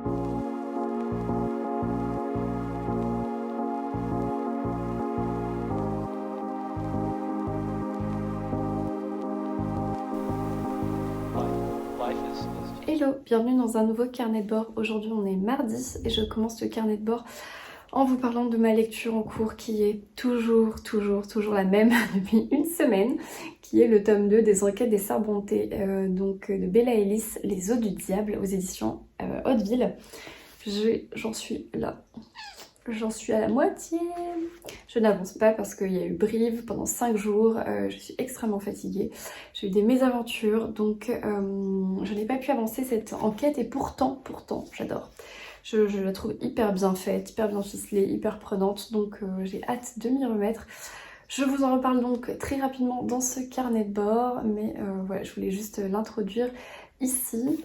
Hello, bienvenue dans un nouveau carnet de bord. Aujourd'hui on est mardi et je commence ce carnet de bord en vous parlant de ma lecture en cours qui est toujours la même depuis une semaine, qui est le tome 2 des Enquêtes des Sœurs Brontë, donc de Bella Ellis, Les Eaux du Diable aux éditions Hauteville. J'en suis là. J'en suis à la moitié. Je n'avance pas parce qu'il y a eu Brive pendant 5 jours. Je suis extrêmement fatiguée. J'ai eu des mésaventures, donc je n'ai pas pu avancer cette enquête et pourtant, j'adore. Je la trouve hyper bien faite, hyper bien ficelée, hyper prenante, donc j'ai hâte de m'y remettre. Je vous en reparle donc très rapidement dans ce carnet de bord, mais voilà, je voulais juste l'introduire ici.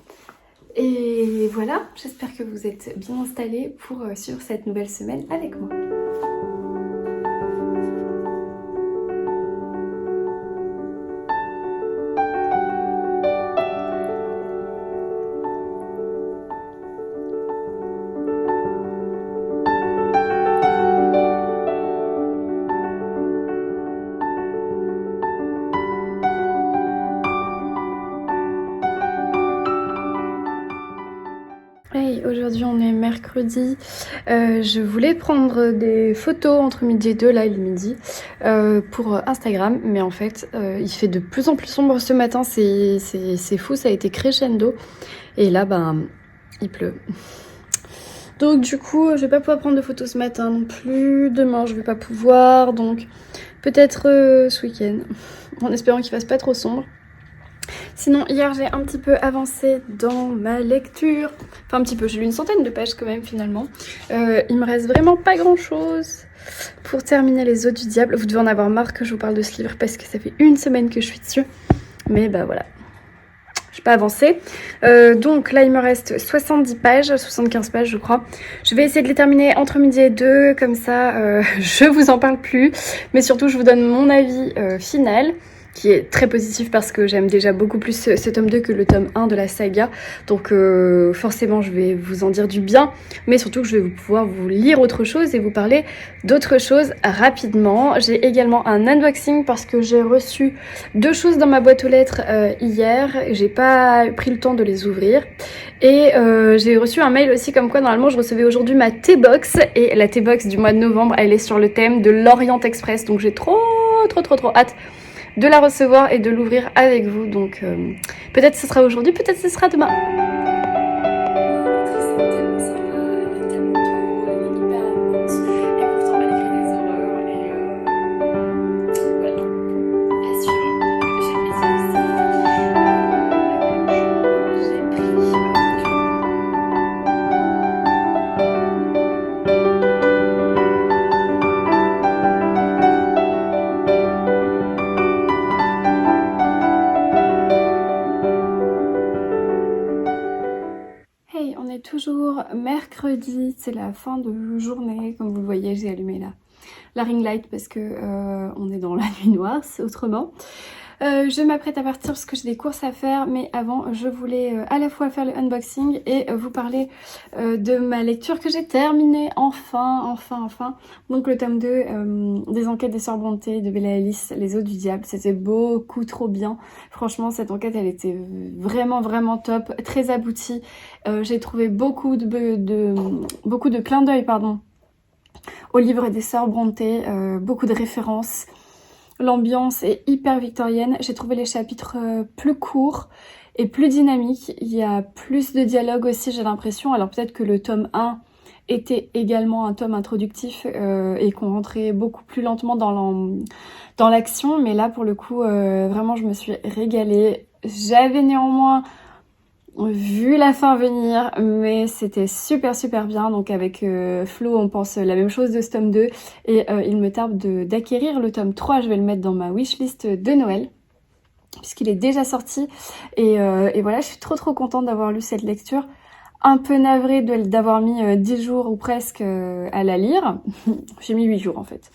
Et voilà, j'espère que vous êtes bien installés pour suivre cette nouvelle semaine avec moi. Hey, aujourd'hui on est mercredi. Je voulais prendre des photos entre midi et 2, là il est midi, pour Instagram, mais en fait il fait de plus en plus sombre ce matin, c'est fou, ça a été crescendo, et là ben il pleut. Donc du coup je vais pas pouvoir prendre de photos ce matin non plus, demain je vais pas pouvoir, donc peut-être ce week-end, en espérant qu'il fasse pas trop sombre. Sinon, hier, j'ai un petit peu avancé dans ma lecture. Enfin, un petit peu, j'ai lu une centaine de pages quand même, finalement. Il me reste vraiment pas grand-chose pour terminer Les Eaux du Diable. Vous devez en avoir marre que je vous parle de ce livre parce que ça fait une semaine que je suis dessus. Mais bah voilà, j'ai pas avancé. Donc là, il me reste 70 pages, 75 pages, je crois. Je vais essayer de les terminer entre midi et 2, comme ça, je vous en parle plus. Mais surtout, je vous donne mon avis final, qui est très positif parce que j'aime déjà beaucoup plus ce tome 2 que le tome 1 de la saga. Donc forcément je vais vous en dire du bien, mais surtout que je vais pouvoir vous lire autre chose et vous parler d'autres choses rapidement. J'ai également un unboxing parce que j'ai reçu 2 choses dans ma boîte aux lettres hier. J'ai pas pris le temps de les ouvrir. Et j'ai reçu un mail aussi comme quoi normalement je recevais aujourd'hui ma T-Box. Et la T-Box du mois de novembre, elle est sur le thème de l'Orient Express. Donc j'ai trop hâte de la recevoir et de l'ouvrir avec vous, donc peut-être ce sera aujourd'hui, peut-être ce sera demain. Toujours mercredi, c'est la fin de journée, comme vous le voyez, j'ai allumé la ring light parce que on est dans la nuit noire, c'est autrement. Je m'apprête à partir parce que j'ai des courses à faire, mais avant je voulais à la fois faire le unboxing et vous parler de ma lecture que j'ai terminée enfin. Donc le tome 2 des Enquêtes des Sœurs Brontë de Bella Ellis, Les Eaux du Diable, c'était beaucoup trop bien. Franchement cette enquête elle était vraiment top, très aboutie. J'ai trouvé beaucoup de clins d'œil au livre des Sœurs Brontë, beaucoup de références. L'ambiance est hyper victorienne. J'ai trouvé les chapitres plus courts et plus dynamiques. Il y a plus de dialogue aussi, j'ai l'impression. Alors peut-être que le tome 1 était également un tome introductif et qu'on rentrait beaucoup plus lentement dans l'action. Mais là, pour le coup, vraiment, je me suis régalée. J'avais néanmoins vu la fin venir, mais c'était super bien. Donc avec Flo, on pense la même chose de ce tome 2 et il me tarde d'acquérir le tome 3. Je vais le mettre dans ma wishlist de Noël puisqu'il est déjà sorti et voilà, je suis trop contente d'avoir lu cette lecture. Un peu navrée d'avoir mis 10 jours ou presque à la lire. J'ai mis 8 jours en fait.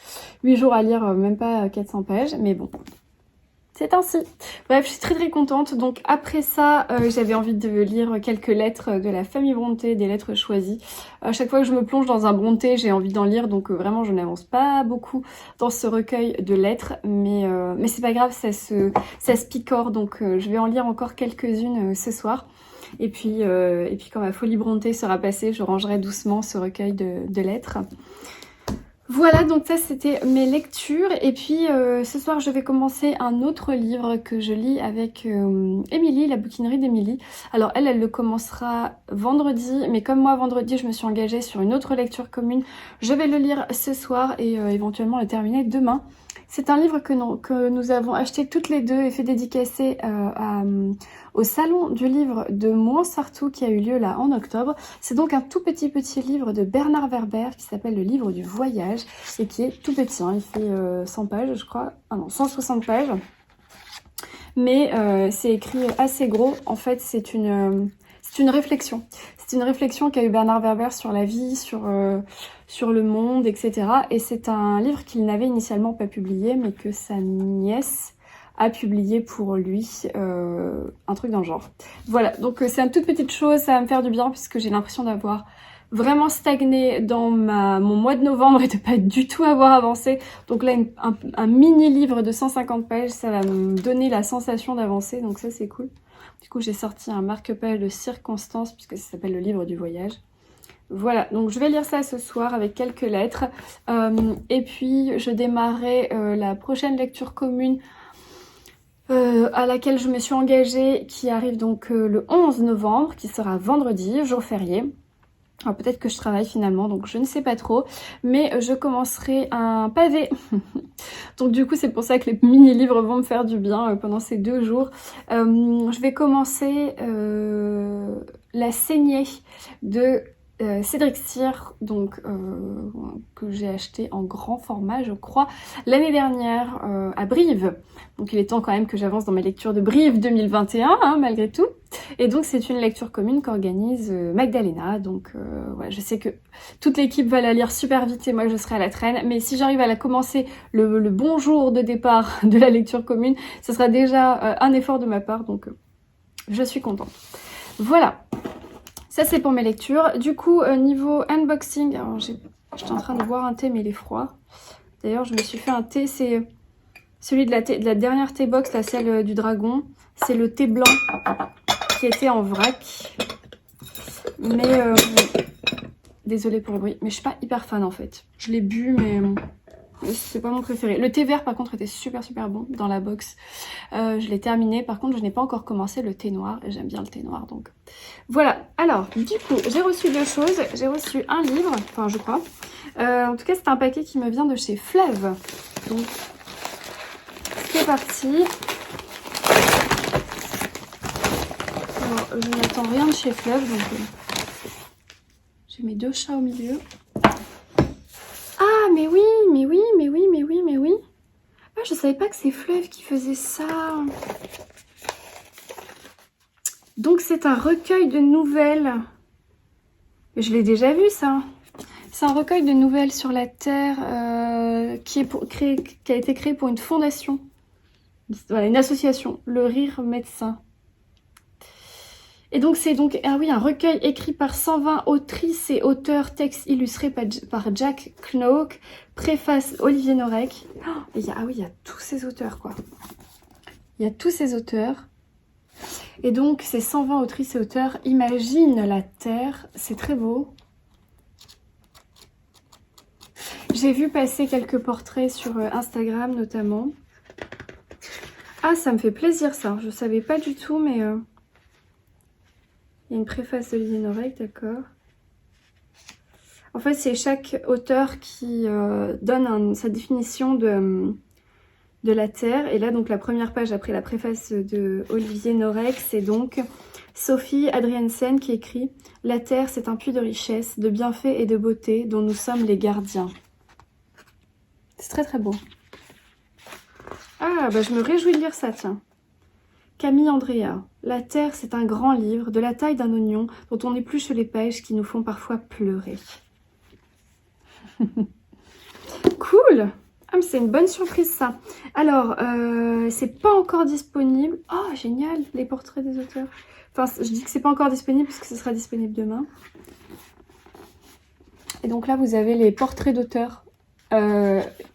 8 jours à lire, même pas 400 pages, mais bon. c'est ainsi. Bref, je suis très très contente. Donc après ça, j'avais envie de lire quelques lettres de la famille Brontë, des lettres choisies. À chaque fois que je me plonge dans un Brontë, j'ai envie d'en lire. Donc vraiment, je n'avance pas beaucoup dans ce recueil de lettres. Mais c'est pas grave, ça se picore. Donc je vais en lire encore quelques-unes ce soir. Et puis quand ma folie Brontë sera passée, je rangerai doucement ce recueil de lettres. Voilà, donc ça c'était mes lectures. Et puis ce soir je vais commencer un autre livre que je lis avec Émilie, la bouquinerie d'Émilie. Alors elle le commencera vendredi, mais comme moi vendredi je me suis engagée sur une autre lecture commune, je vais le lire ce soir et éventuellement le terminer demain. C'est un livre que nous avons acheté toutes les deux et fait dédicacer au salon du livre de Mouansartou qui a eu lieu là en octobre. C'est donc un tout petit livre de Bernard Werber qui s'appelle le livre du voyage et qui est tout petit, hein. Il fait 100 pages je crois, ah non 160 pages. Mais c'est écrit assez gros, en fait c'est une réflexion. C'est une réflexion qu'a eu Bernard Werber sur la vie, sur le monde, etc. Et c'est un livre qu'il n'avait initialement pas publié, mais que sa nièce a publié pour lui, un truc dans le genre. Voilà, donc c'est une toute petite chose, ça va me faire du bien, puisque j'ai l'impression d'avoir vraiment stagné dans mon mois de novembre et de pas du tout avoir avancé. Donc là, un mini livre de 150 pages, ça va me donner la sensation d'avancer, donc ça c'est cool. Du coup, j'ai sorti un marque-page de circonstances puisque ça s'appelle le livre du voyage. Voilà, donc je vais lire ça ce soir avec quelques lettres. Et puis, je démarrerai la prochaine lecture commune à laquelle je me suis engagée, qui arrive donc le 11 novembre, qui sera vendredi, jour férié. Alors peut-être que je travaille finalement, donc je ne sais pas trop. Mais je commencerai un pavé. Donc du coup, c'est pour ça que les mini-livres vont me faire du bien pendant ces 2 jours. Je vais commencer La saignée de Cédric Cyr, donc que j'ai acheté en grand format, je crois, l'année dernière à Brive. Donc il est temps quand même que j'avance dans mes lectures de Brive 2021, hein, malgré tout. Et donc c'est une lecture commune qu'organise Magdalena. Donc voilà, je sais que toute l'équipe va la lire super vite et moi je serai à la traîne. Mais si j'arrive à la commencer le bon jour de départ de la lecture commune, ce sera déjà un effort de ma part. Donc je suis contente. Voilà. Ça c'est pour mes lectures. Du coup, niveau unboxing, alors j'étais en train de boire un thé mais il est froid. D'ailleurs, je me suis fait un thé, c'est celui de la dernière thé box, la celle du dragon. C'est le thé blanc qui était en vrac. Mais désolée pour le bruit, mais je suis pas hyper fan en fait. Je l'ai bu mais c'est pas mon préféré. Le thé vert par contre était super bon dans la box. Je l'ai terminé. Par contre je n'ai pas encore commencé le thé noir. Et j'aime bien le thé noir donc. Voilà. Alors du coup j'ai reçu 2 choses. J'ai reçu un livre. Enfin je crois. En tout cas c'est un paquet qui me vient de chez Fleuve. Donc c'est parti. Alors je n'attends rien de chez Fleuve. Donc j'ai mes 2 chats au milieu. Ah, mais oui. Ah, je savais pas que c'est Fleuve qui faisait ça. Donc, c'est un recueil de nouvelles. Je l'ai déjà vu, ça. C'est un recueil de nouvelles sur la Terre qui a été créé pour une fondation. Voilà, une association, le Rire Médecin. Et donc c'est un recueil écrit par 120 autrices et auteurs, texte illustré par Jack Knoke, préface Olivier Norek. Il y a tous ces auteurs quoi. Il y a tous ces auteurs. Et donc ces 120 autrices et auteurs imaginent la Terre. C'est très beau. J'ai vu passer quelques portraits sur Instagram notamment. Ah, ça me fait plaisir ça. Je savais pas du tout mais... Il y a une préface d'Olivier Norek, d'accord. En fait, c'est chaque auteur qui donne sa définition de la Terre. Et là, donc, la première page après la préface de Olivier Norek, c'est donc Sophie Adriensen qui écrit « La Terre, c'est un puits de richesse, de bienfaits et de beauté dont nous sommes les gardiens. » C'est très beau. Ah, bah je me réjouis de lire ça, tiens. Camille Andrea. La Terre, c'est un grand livre, de la taille d'un oignon, dont on épluche les pages qui nous font parfois pleurer. Cool. Ah, mais c'est une bonne surprise ça. Alors, c'est pas encore disponible. Oh, génial, les portraits des auteurs. Enfin, je dis que c'est pas encore disponible puisque ce sera disponible demain. Et donc là, vous avez les portraits d'auteurs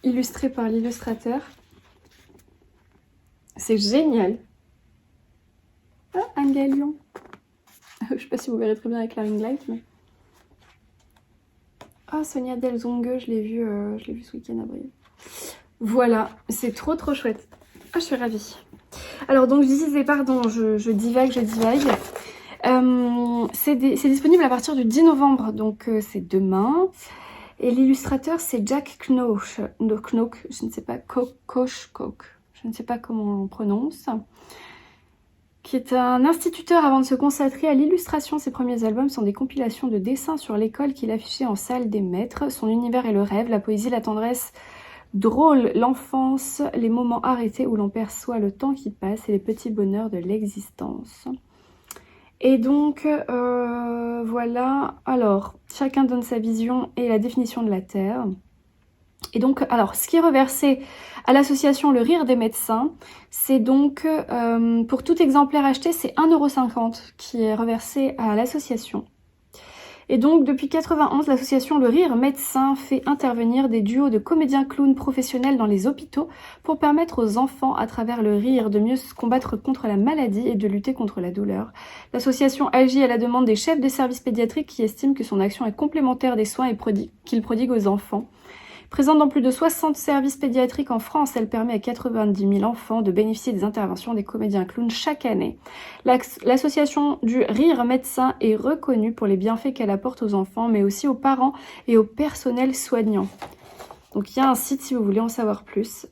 illustrés par l'illustrateur. C'est génial. Ah, un galion. Je sais pas si vous verrez très bien avec la ring light, mais... Ah, Sonia Delzongue, je l'ai vu ce week-end à Brive. Voilà, c'est trop chouette. Ah, je suis ravie. Alors donc je disais, pardon, je divague. C'est disponible à partir du 10 novembre, donc c'est demain. Et l'illustrateur c'est Jack Knoch, je ne sais pas, Koch, je ne sais pas comment on prononce, qui est un instituteur avant de se consacrer à l'illustration. Ses premiers albums sont des compilations de dessins sur l'école qu'il affichait en salle des maîtres. Son univers est le rêve, la poésie, la tendresse, drôle, l'enfance, les moments arrêtés où l'on perçoit le temps qui passe et les petits bonheurs de l'existence. Et donc, voilà. Alors, chacun donne sa vision et la définition de la Terre. Et donc, alors, ce qui est reversé à l'association Le Rire des Médecins, c'est donc, pour tout exemplaire acheté, c'est 1,50 € qui est reversé à l'association. Et donc, depuis 91, l'association Le Rire Médecin fait intervenir des duos de comédiens clowns professionnels dans les hôpitaux pour permettre aux enfants, à travers le rire, de mieux se combattre contre la maladie et de lutter contre la douleur. L'association agit à la demande des chefs des services pédiatriques qui estiment que son action est complémentaire des soins qu'il prodigue aux enfants. Présente dans plus de 60 services pédiatriques en France, elle permet à 90 000 enfants de bénéficier des interventions des comédiens clowns chaque année. L'association du Rire Médecin est reconnue pour les bienfaits qu'elle apporte aux enfants, mais aussi aux parents et au personnel soignant. Donc il y a un site si vous voulez en savoir plus.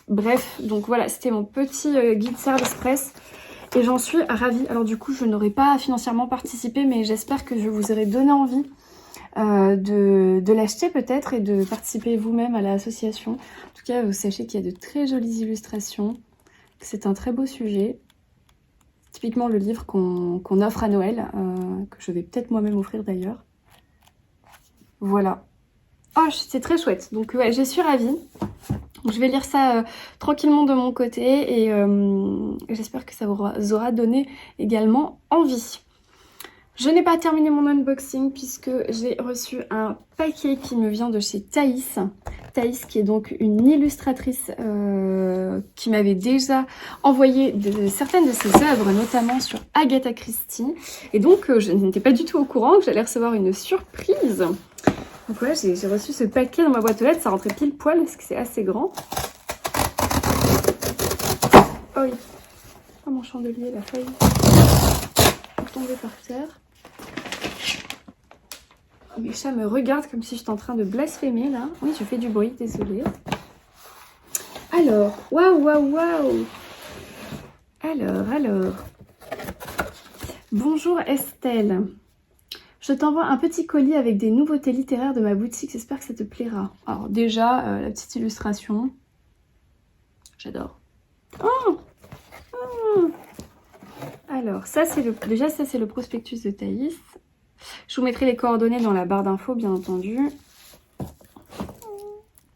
Bref, donc voilà, c'était mon petit guide Service Presse. Et j'en suis ravie. Alors du coup, je n'aurai pas financièrement participé, mais j'espère que je vous aurai donné envie de l'acheter peut-être et de participer vous-même à l'association. En tout cas, vous sachez qu'il y a de très jolies illustrations, que c'est un très beau sujet. Typiquement le livre qu'on offre à Noël, que je vais peut-être moi-même offrir d'ailleurs. Voilà. Oh, c'est très chouette. Donc ouais, je suis ravie. Donc, je vais lire ça tranquillement de mon côté et j'espère que ça vous aura donné également envie. Je n'ai pas terminé mon unboxing puisque j'ai reçu un paquet qui me vient de chez Thaïs. Thaïs qui est donc une illustratrice qui m'avait déjà envoyé certaines de ses œuvres, notamment sur Agatha Christie. Et donc je n'étais pas du tout au courant que j'allais recevoir une surprise. Donc voilà, j'ai reçu ce paquet dans ma boîte aux lettres, ça rentrait pile poil parce que c'est assez grand. Oh oui, oh mon chandelier, la feuille est tombée par terre. Mes chats me regardent comme si j'étais en train de blasphémer là. Oui, je fais du bruit, désolée. Alors, waouh. Alors. Bonjour Estelle. Je t'envoie un petit colis avec des nouveautés littéraires de ma boutique. J'espère que ça te plaira. Alors déjà, la petite illustration. J'adore. Oh. Alors, ça c'est le prospectus de Thaïs. Je vous mettrai les coordonnées dans la barre d'infos, bien entendu.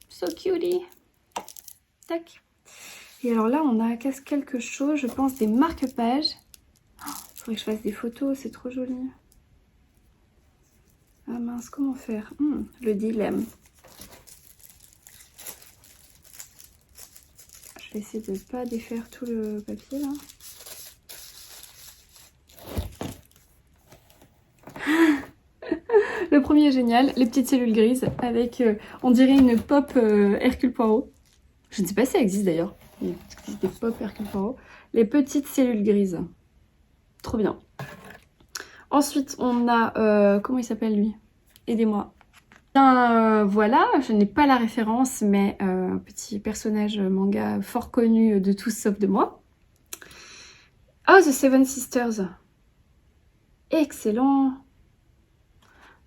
So cutie. Tac. Et alors là, on a quelque chose, je pense, des marque-pages. Oh, faudrait que je fasse des photos, c'est trop joli. Ah mince, comment faire? Le dilemme. Je vais essayer de ne pas défaire tout le papier, là. Le premier est génial, les petites cellules grises avec, on dirait une pop Hercule Poirot. Je ne sais pas si ça existe d'ailleurs. Il existe des pop Hercule Poirot. Les petites cellules grises. Trop bien. Ensuite, on a... comment il s'appelle lui? Aidez-moi. Voilà, je n'ai pas la référence, mais un petit personnage manga fort connu de tous sauf de moi. Oh, The Seven Sisters. Excellent.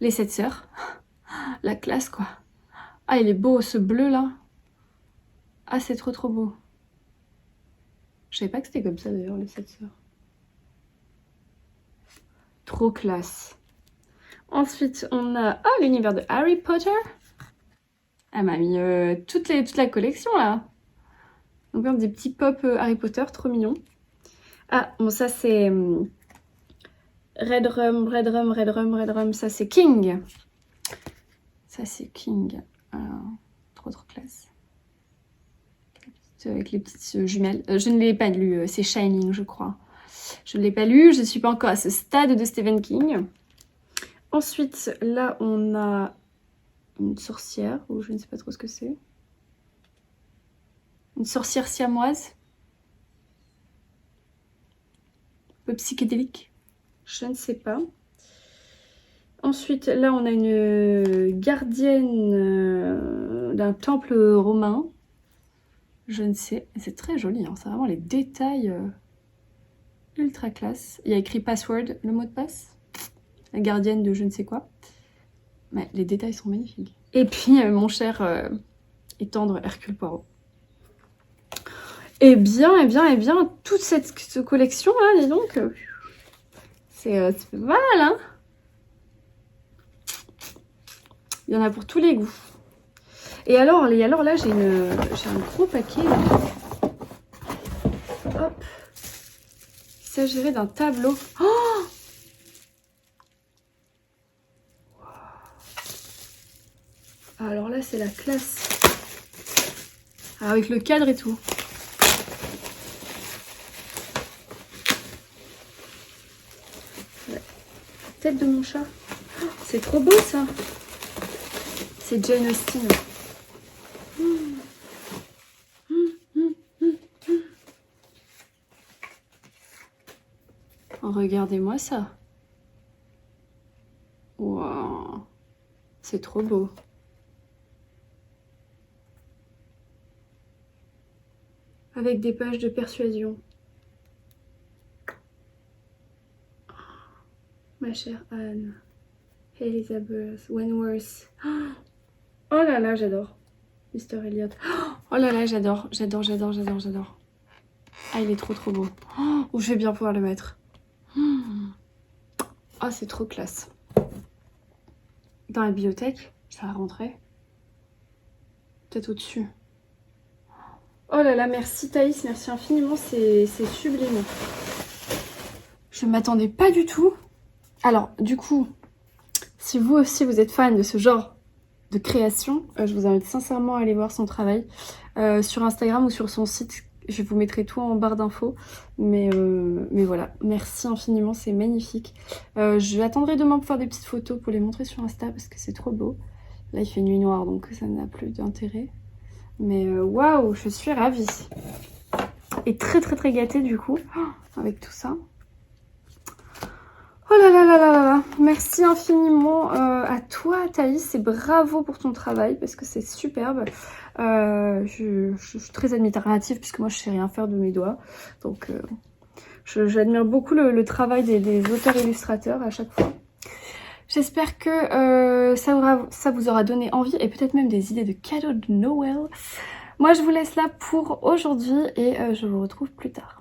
Les 7 sœurs. La classe, quoi. Ah, il est beau, ce bleu, là. Ah, c'est trop beau. Je savais pas que c'était comme ça, d'ailleurs, les 7 sœurs. Trop classe. Ensuite, on a l'univers de Harry Potter. Elle m'a mis toute la collection là. Donc des petits pop Harry Potter, trop mignons. Ah, bon ça c'est Red Rum, ça c'est King. Ça c'est King. Trop classe. Avec les petites jumelles. Je ne l'ai pas lu, c'est Shining je crois. Je ne l'ai pas lu, je ne suis pas encore à ce stade de Stephen King. Ensuite, là on a une sorcière, ou je ne sais pas trop ce que c'est. Une sorcière siamoise. Un peu psychédélique. Je ne sais pas. Ensuite, là, on a une gardienne d'un temple romain. Je ne sais. C'est très joli, hein. C'est vraiment les détails ultra classe. Il y a écrit password, le mot de passe. La gardienne de je ne sais quoi. Mais les détails sont magnifiques. Et puis, mon cher et tendre Hercule Poirot. Eh bien, toute cette collection, là, dis donc, c'est pas mal, hein. Il y en a pour tous les goûts. Et alors là, j'ai un gros paquet, là. Hop. Il s'agirait d'un tableau. Oh, alors là, c'est la classe. Avec le cadre et tout. Tête de mon chat. Oh, c'est trop beau ça. C'est Jane Austen. Oh, regardez-moi ça. Wow. C'est trop beau. Avec des pages de persuasion. Ma chère Anne, Elizabeth, Wentworth. Oh là là, j'adore. Mr. Elliot. Oh là là, j'adore. Ah, il est trop beau. Oh, je vais bien pouvoir le mettre. Oh, c'est trop classe. Dans la bibliothèque, ça va rentrer. Peut-être au-dessus. Oh là là, merci Thaïs, merci infiniment, c'est sublime. Je ne m'attendais pas du tout. Alors, du coup, si vous aussi vous êtes fan de ce genre de création, je vous invite sincèrement à aller voir son travail sur Instagram ou sur son site. Je vous mettrai tout en barre d'infos. Mais voilà, merci infiniment, c'est magnifique. Je attendrai demain pour faire des petites photos pour les montrer sur Insta parce que c'est trop beau. Là, il fait nuit noire, donc ça n'a plus d'intérêt. Mais waouh, je suis ravie. Et très gâtée du coup, avec tout ça. Oh là là là là là, merci infiniment à toi Thaïs et bravo pour ton travail parce que c'est superbe. Je suis très admirative puisque moi je sais rien faire de mes doigts. Donc j'admire beaucoup le travail des auteurs illustrateurs à chaque fois. J'espère que ça vous aura donné envie et peut-être même des idées de cadeaux de Noël. Moi je vous laisse là pour aujourd'hui et je vous retrouve plus tard.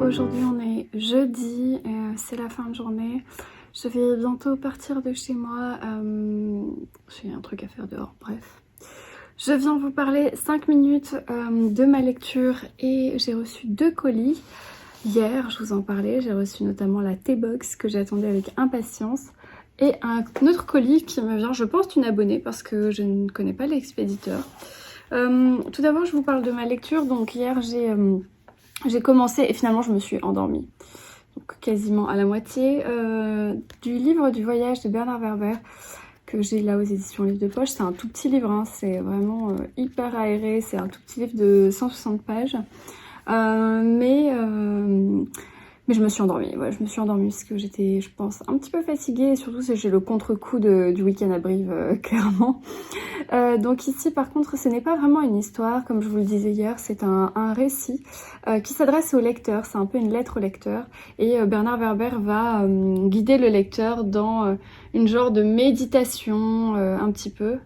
Aujourd'hui on est jeudi, c'est la fin de journée. Je vais bientôt partir de chez moi. J'ai un truc à faire dehors, bref. Je viens vous parler 5 minutes de ma lecture et j'ai reçu 2 colis. Hier, je vous en parlais, j'ai reçu notamment la T-Box que j'attendais avec impatience. Et un autre colis qui me vient, je pense, d'une abonnée parce que je ne connais pas l'expéditeur. Tout d'abord, je vous parle de ma lecture. Donc hier, j'ai commencé et finalement je me suis endormie. Donc quasiment à la moitié du livre du voyage de Bernard Werber que j'ai là aux éditions Livre de Poche. C'est un tout petit livre, hein, c'est vraiment hyper aéré. C'est un tout petit livre de 160 pages. Mais Mais je me suis endormie, ouais, je me suis endormie parce que j'étais, je pense, un petit peu fatiguée et surtout j'ai le contre-coup du week-end à Brive, clairement. Donc ici par contre ce n'est pas vraiment une histoire comme je vous le disais hier, c'est un récit qui s'adresse au lecteur, c'est un peu une lettre au lecteur et Bernard Werber va guider le lecteur dans une genre de méditation un petit peu.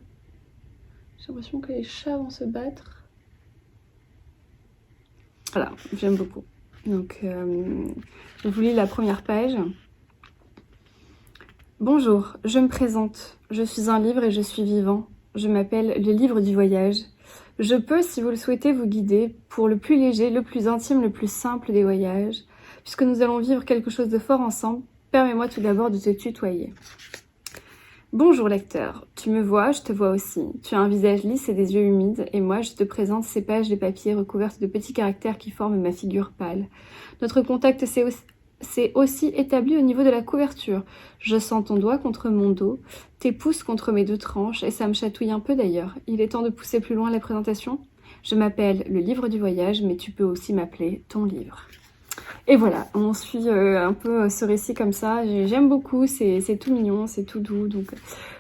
J'ai l'impression que les chats vont se battre. Voilà, j'aime beaucoup. Donc je vous lis la première page. Bonjour, je me présente. Je suis un livre et je suis vivant. Je m'appelle le livre du voyage. Je peux, si vous le souhaitez, vous guider pour le plus léger, le plus intime, le plus simple des voyages. Puisque nous allons vivre quelque chose de fort ensemble, permets-moi tout d'abord de te tutoyer. Bonjour lecteur, tu me vois, je te vois aussi. Tu as un visage lisse et des yeux humides, et moi je te présente ces pages de papier recouvertes de petits caractères qui forment ma figure pâle. Notre contact s'est aussi établi au niveau de la couverture. Je sens ton doigt contre mon dos, tes pouces contre mes deux tranches, et ça me chatouille un peu d'ailleurs. Il est temps de pousser plus loin la présentation. Je m'appelle le livre du voyage, mais tu peux aussi m'appeler ton livre. Et voilà, on suit un peu ce récit comme ça. J'aime beaucoup, c'est tout mignon, c'est tout doux. Donc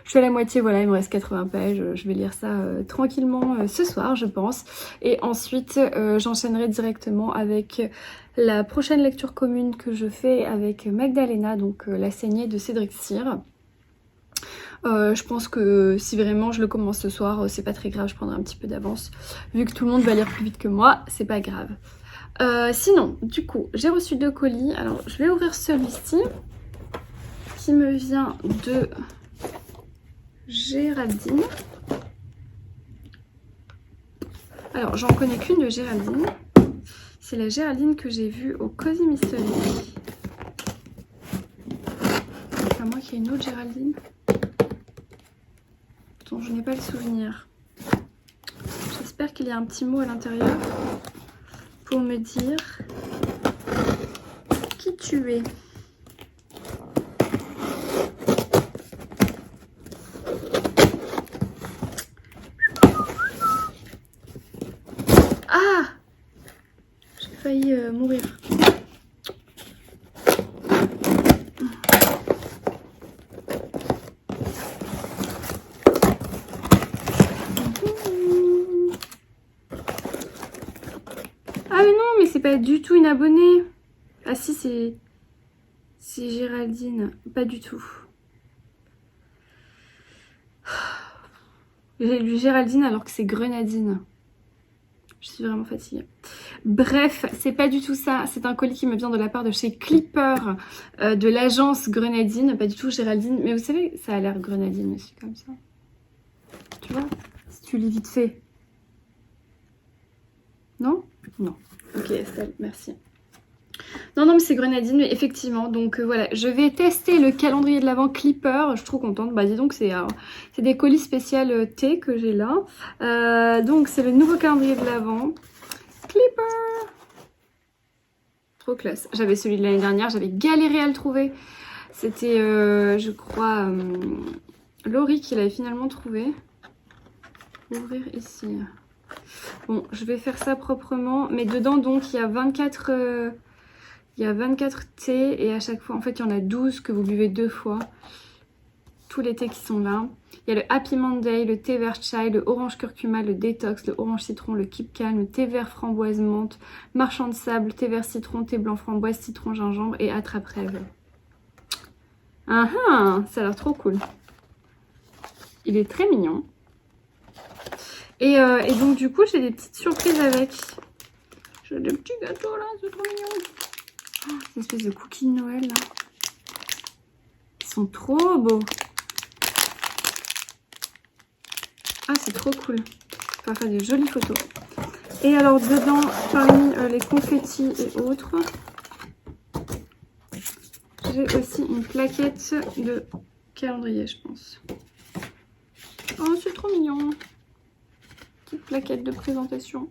je suis à la moitié, voilà, il me reste 80 pages. Je vais lire ça tranquillement ce soir, je pense. Et ensuite, j'enchaînerai directement avec la prochaine lecture commune que je fais avec Magdalena, donc La saignée de Cédric Cyr. Je pense que si vraiment je le commence ce soir, c'est pas très grave, je prendrai un petit peu d'avance. Vu que tout le monde va lire plus vite que moi, c'est pas grave. Sinon, du coup, j'ai reçu 2 colis. Alors, je vais ouvrir celui-ci qui me vient de Géraldine. Alors, j'en connais qu'une de Géraldine. C'est la Géraldine que j'ai vue au Cozy Mystery. À moins qu'il y ait une autre Géraldine dont je n'ai pas le souvenir. J'espère qu'il y a un petit mot à l'intérieur pour me dire qui tu es. Ah! J'ai failli mourir. Ah mais non, mais c'est pas du tout une abonnée. Ah si, c'est Géraldine. Pas du tout. J'ai lu Géraldine alors que c'est Grenadine. Je suis vraiment fatiguée. Bref, c'est pas du tout ça. C'est un colis qui me vient de la part de chez Clipper, de l'agence Grenadine. Pas du tout Géraldine. Mais vous savez, ça a l'air Grenadine aussi comme ça. Tu vois? Si tu lis vite fait. Non? Non. Ok Estelle, merci. Non, mais c'est Grenadine, mais effectivement. Donc voilà, je vais tester le calendrier de l'Avent Clipper. Je suis trop contente. Bah dis donc, c'est des colis spécial thé que j'ai là. Donc c'est le nouveau calendrier de l'Avent Clipper. Trop classe. J'avais celui de l'année dernière, j'avais galéré à le trouver. C'était, je crois, Laurie qui l'avait finalement trouvé. Ouvrir ici. Bon, je vais faire ça proprement. Mais dedans, donc, il y a 24... il y a 24 thés et à chaque fois, en fait, il y en a 12 que vous buvez 2 fois. Tous les thés qui sont là. Il y a le Happy Monday, le thé vert chai, le orange curcuma, le détox, le orange citron, le keep calm, le thé vert framboise menthe, marchand de sable, thé vert citron, thé blanc framboise, citron gingembre et attrape rêve. Ah ah, ça a l'air trop cool. Il est très mignon. Et donc du coup, j'ai des petites surprises avec. J'ai des petits gâteaux là, c'est trop mignon. Oh, une espèce de cookies de Noël là. Ils sont trop beaux. Ah, c'est trop cool. On va faire des jolies photos. Et alors dedans, parmi les confettis et autres, j'ai aussi une plaquette de calendrier, je pense. Oh, c'est trop mignon. Petite plaquette de présentation.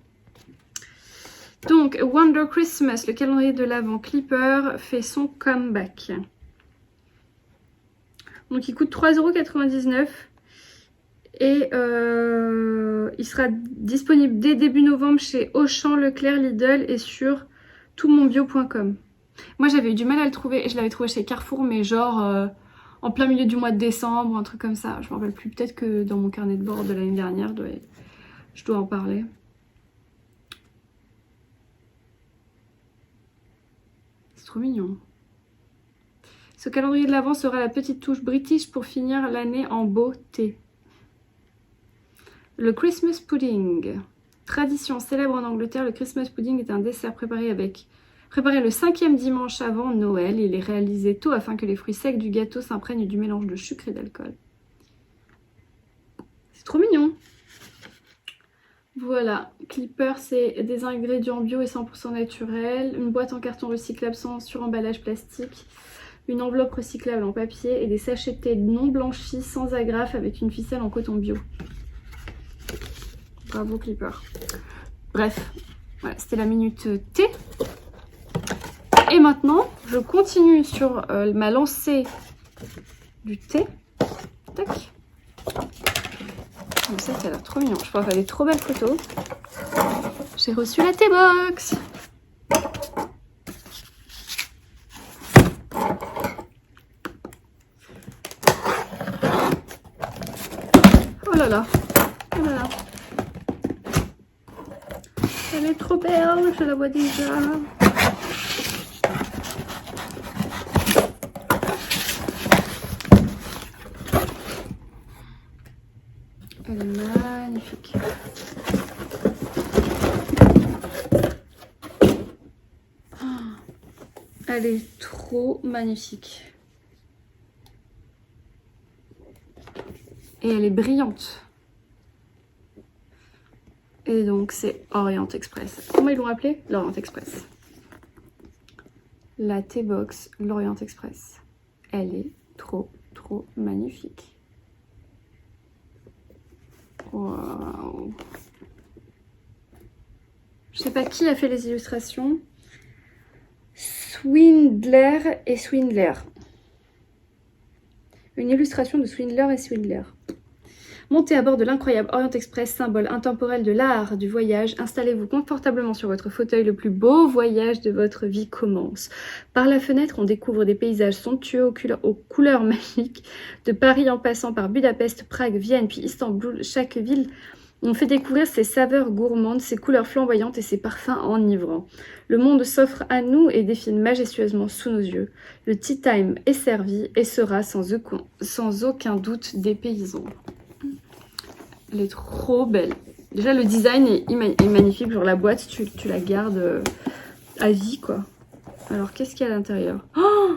Donc, Wonder Christmas, le calendrier de l'Avent Clipper, fait son comeback. Donc, il coûte 3,99 € et il sera disponible dès début novembre chez Auchan, Leclerc, Lidl et sur toutmonbio.com. Moi j'avais eu du mal à le trouver, je l'avais trouvé chez Carrefour, mais genre en plein milieu du mois de décembre, un truc comme ça. Je me rappelle plus, peut-être que dans mon carnet de bord de l'année dernière, je dois en parler. C'est trop mignon. Ce calendrier de l'Avent sera la petite touche british pour finir l'année en beauté. Le Christmas pudding. Tradition célèbre en Angleterre, le Christmas pudding est un dessert préparé le 5e dimanche avant Noël. Il est réalisé tôt afin que les fruits secs du gâteau s'imprègnent du mélange de sucre et d'alcool. C'est trop mignon. Voilà, Clipper, c'est des ingrédients bio et 100% naturels. Une boîte en carton recyclable sans suremballage plastique. Une enveloppe recyclable en papier et des sachets de thé non blanchis sans agrafe avec une ficelle en coton bio. Bravo Clipper. Bref, voilà, c'était la minute thé. Et maintenant, je continue sur ma lancée du thé. Tac. Comme ça a l'air trop mignon. Je pourrais faire des trop belles photos. J'ai reçu la T-Box. Oh là là. Oh là là. Elle est trop belle, je la vois déjà. Elle est magnifique. Elle est trop magnifique. Et elle est brillante. Et donc c'est Orient Express. Comment ils l'ont appelé? L'Orient Express. La T-Box, l'Orient Express. Elle est trop magnifique. Waouh. Je sais pas qui a fait les illustrations. Swindler et Swindler. Une illustration de Swindler et Swindler. Montez à bord de l'incroyable Orient Express, symbole intemporel de l'art du voyage. Installez-vous confortablement sur votre fauteuil. Le plus beau voyage de votre vie commence. Par la fenêtre, on découvre des paysages somptueux aux couleurs magiques. De Paris en passant par Budapest, Prague, Vienne, puis Istanbul, chaque ville on fait découvrir ses saveurs gourmandes, ses couleurs flamboyantes et ses parfums enivrants. Le monde s'offre à nous et défile majestueusement sous nos yeux. Le tea time est servi et sera sans aucun doute dépaysant. Elle est trop belle. Déjà le design est magnifique, genre la boîte tu la gardes à vie quoi. Alors qu'est-ce qu'il y a à l'intérieur? Oh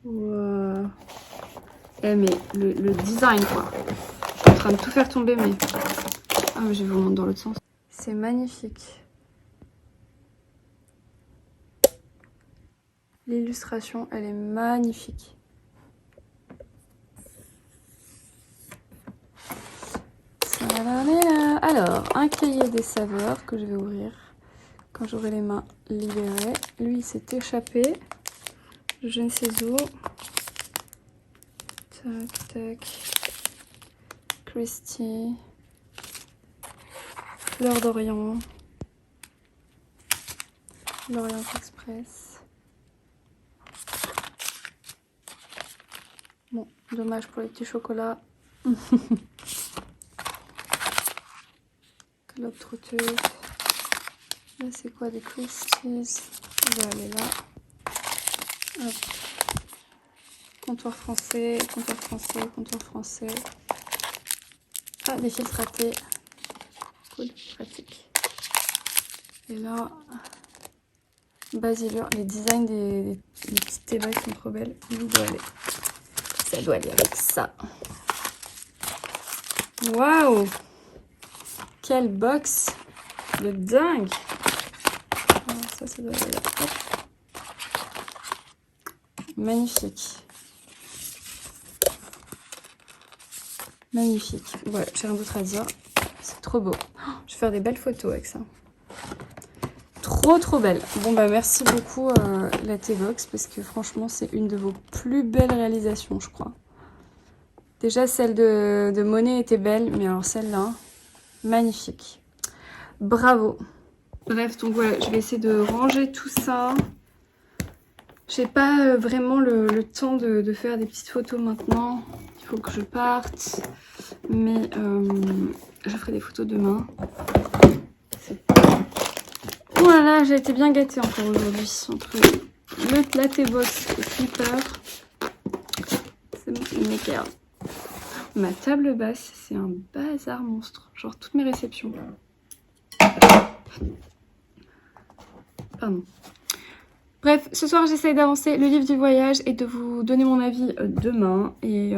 wow. Eh mais le design quoi. Je suis en train de tout faire tomber mais... Ah mais je vais vous montrer dans l'autre sens. C'est magnifique. L'illustration elle est magnifique. Alors, un cahier des saveurs que je vais ouvrir quand j'aurai les mains libérées. Lui, il s'est échappé. Je ne sais où. Tac, tac. Christie. Fleur d'Orient. L'Orient Express. Bon, dommage pour les petits chocolats. Globe trotteuse. Là, c'est quoi des Christies? On va aller là. Hop. Comptoir français, comptoir français, comptoir français. Ah, des fils ratés. Cool, pratique. Et là, basilure. Les designs des petites thébacs sont trop belles. Où doit aller? Ça doit aller avec ça. Waouh! Quelle box de dingue! Ça doit aller là. Hop. Magnifique. Magnifique. Ouais, j'ai rien d'autre à dire. C'est trop beau. Je vais faire des belles photos avec ça. Trop belle. Bon bah merci beaucoup la T-Box parce que franchement c'est une de vos plus belles réalisations je crois. Déjà celle de Monet était belle mais alors celle-là, magnifique. Bravo. Bref, donc voilà, je vais essayer de ranger tout ça. J'ai pas vraiment le temps de faire des petites photos maintenant. Il faut que je parte. Mais je ferai des photos demain. Voilà, j'ai été bien gâtée encore aujourd'hui. Entre le latte box et Flipper. C'est bon, c'est nickel. Ma table basse, c'est un bazar monstre. Genre toutes mes réceptions. Pardon. Bref, ce soir j'essaye d'avancer le livre du voyage et de vous donner mon avis demain. Et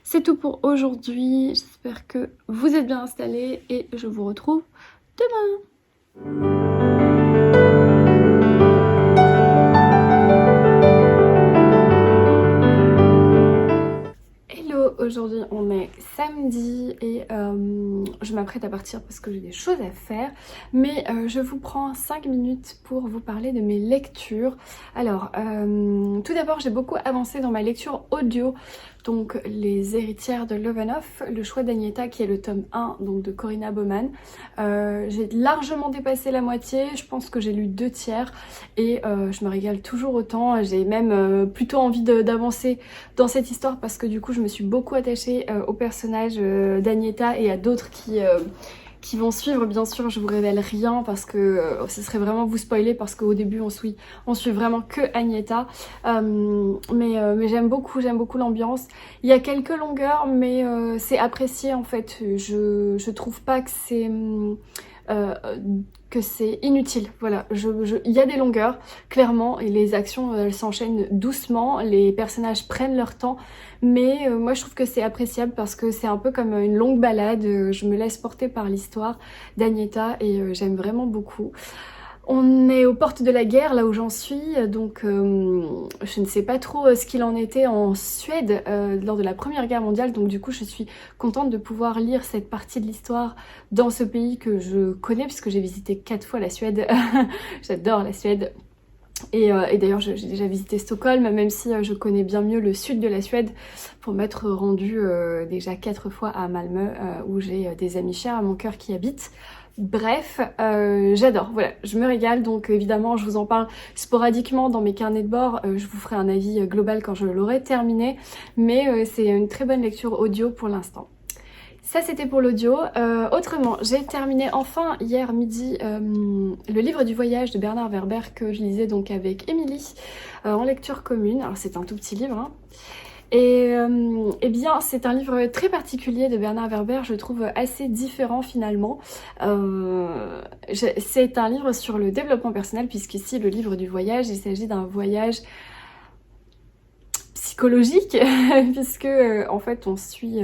c'est tout pour aujourd'hui. J'espère que vous êtes bien installés et je vous retrouve demain. Aujourd'hui on est samedi et je m'apprête à partir parce que j'ai des choses à faire, mais je vous prends 5 minutes pour vous parler de mes lectures. Alors tout d'abord j'ai beaucoup avancé dans ma lecture audio, donc Les héritières de Lovenhoff, le choix d'Agneta qui est le tome 1 donc de Corinna Baumann. J'ai largement dépassé la moitié, je pense que j'ai lu 2/3 et je me régale toujours autant. J'ai même plutôt envie d'avancer dans cette histoire parce que du coup je me suis beaucoup attachée au personnage d'Agneta et à d'autres qui vont suivre. Bien sûr je vous révèle rien parce que ce serait vraiment vous spoiler, parce qu'au début on suit vraiment que Agneta, mais j'aime beaucoup l'ambiance. Il y a quelques longueurs mais c'est apprécié en fait. Je trouve pas que c'est inutile. Voilà, il y a des longueurs clairement et les actions elles s'enchaînent doucement, les personnages prennent leur temps, mais moi je trouve que c'est appréciable parce que c'est un peu comme une longue balade. Je me laisse porter par l'histoire d'Agneta et j'aime vraiment beaucoup. On est aux portes de la guerre, là où j'en suis, donc je ne sais pas trop ce qu'il en était en Suède lors de la Première Guerre mondiale, donc du coup je suis contente de pouvoir lire cette partie de l'histoire dans ce pays que je connais, puisque j'ai visité 4 fois la Suède. J'adore la Suède. Et d'ailleurs j'ai déjà visité Stockholm, même si je connais bien mieux le sud de la Suède, pour m'être rendue déjà 4 fois à Malmö, où j'ai des amis chers à mon cœur qui habitent. Bref, j'adore, voilà, je me régale, donc évidemment je vous en parle sporadiquement dans mes carnets de bord. Je vous ferai un avis global quand je l'aurai terminé, mais c'est une très bonne lecture audio pour l'instant. Ça c'était pour l'audio. Autrement, j'ai terminé enfin hier midi le livre du voyage de Bernard Werber que je lisais donc avec Émilie en lecture commune. Alors c'est un tout petit livre, hein. Et eh bien c'est un livre très particulier de Bernard Werber, je trouve assez différent finalement. C'est un livre sur le développement personnel, puisqu'ici le livre du voyage, il s'agit d'un voyage psychologique puisque en fait on suit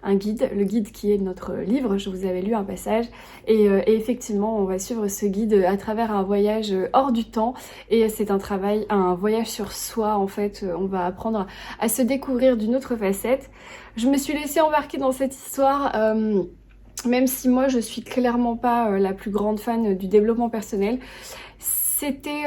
un guide, le guide qui est notre livre. Je vous avais lu un passage et effectivement on va suivre ce guide à travers un voyage hors du temps, et c'est un voyage sur soi en fait. On va apprendre à se découvrir d'une autre facette. Je me suis laissée embarquer dans cette histoire, même si moi je suis clairement pas la plus grande fan du développement personnel. C'était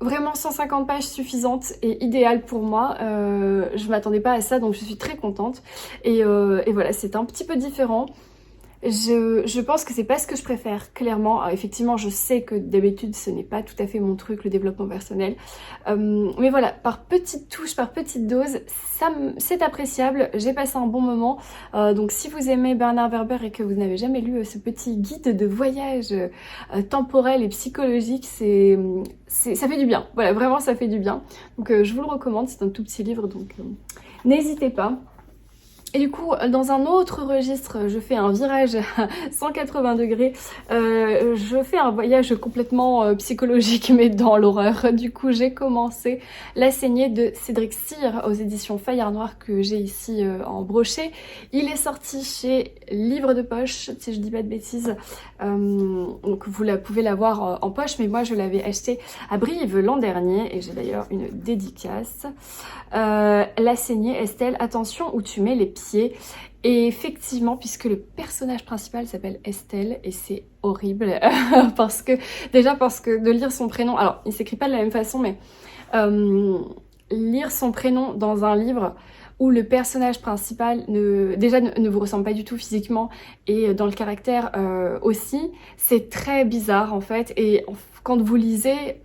vraiment 150 pages suffisantes et idéales pour moi. Je m'attendais pas à ça, donc je suis très contente. Et voilà, c'est un petit peu différent. Je pense que c'est pas ce que je préfère, clairement. Alors, effectivement, je sais que d'habitude, ce n'est pas tout à fait mon truc, le développement personnel. Mais voilà, par petites touches, par petites doses, c'est appréciable. J'ai passé un bon moment. Donc si vous aimez Bernard Werber et que vous n'avez jamais lu ce petit guide de voyage temporel et psychologique, ça fait du bien. Voilà, vraiment, ça fait du bien. Donc je vous le recommande, c'est un tout petit livre, donc n'hésitez pas. Et du coup, dans un autre registre, je fais un virage à 180 degrés. Je fais un voyage complètement psychologique, mais dans l'horreur. Du coup, j'ai commencé La saignée de Cédric Cyr aux éditions Fayard Noir, que j'ai ici en brochet. Il est sorti chez Livre de Poche, si je dis pas de bêtises. Donc vous pouvez l'avoir en poche, mais moi je l'avais acheté à Brive l'an dernier, et j'ai d'ailleurs une dédicace. La saignée, Estelle, attention où tu mets les pieds. Et effectivement, puisque le personnage principal s'appelle Estelle, et c'est horrible parce que de lire son prénom, alors il s'écrit pas de la même façon, mais lire son prénom dans un livre où le personnage principal ne vous ressemble pas du tout physiquement et dans le caractère aussi. C'est très bizarre en fait, et quand vous lisez,